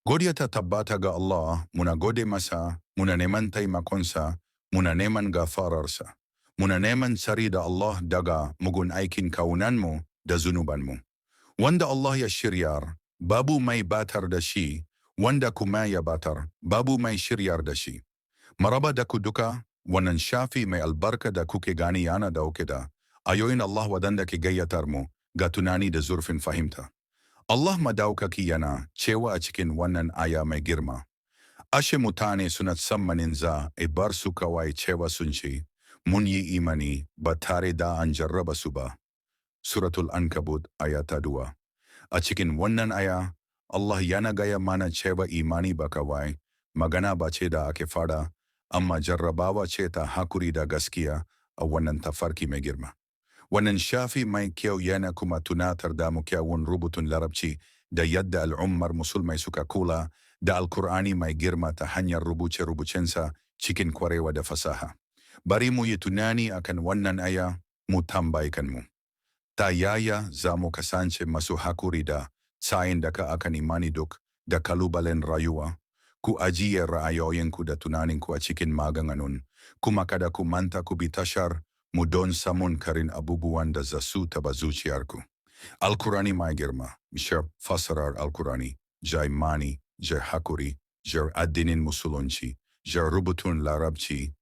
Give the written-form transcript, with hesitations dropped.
Godiya ta tabbata ga Allah, muna gode masa, muna neman taimakonsa, muna neman gafararsa, muna neman tsari da Allah daga mugun aikin kaunanmu da zunubanmu. Wanda Allah ya shiryar, babu mai batar da shi, wanda kuma ya batar, babu mai shiryar da shi. Maraba da ku duka, wannan shafi mai albarka da kuke gani yana dauke da ayoyin Allah wadanda ke gayyatar mu ga tunani da zurfin fahimta. Allah madaukaki yana cewa a cikin wannan aya mai girma, ashe mutane suna tsammanin za a bar su kawai cewa sun ce, mun yi imani ba tare da an jarraba su ba. Suratul Ankabut aya ta 2. A cikin wannan aya, Allah yana gaya mana cewa imani ba kawai magana ba ce da ake fada, amma jarrabawa ce ta hakuri da gaskiya a wannan tafarki mai girma. Wannan shafi mai kyau yana kuma tunatar da mu kyawun rubutun larabci da yadda al'ummar musulmai suka kula da alkur'ani mai girma ta hanyar rubuce-rubucensa cikin kwarewa da fasaha. Bari mu yi tunani akan wannan aya, mu tambayi kanmu. Ta yaya za mu kasance masu hakuri da tsayin daka akan imani duk da kalubalen rayuwa? Ku ajiye ra'ayoyinku da tunaninku a cikin maganganun, kuma kada ku manta ku bi tashar mu don samun karin abubuwan da za su taba zuciyarku. Alkurani mai girma, bishar fasarar Alkurani, jar imani, jar hakuri, jar addinin musulunci, jar rubutun larabci,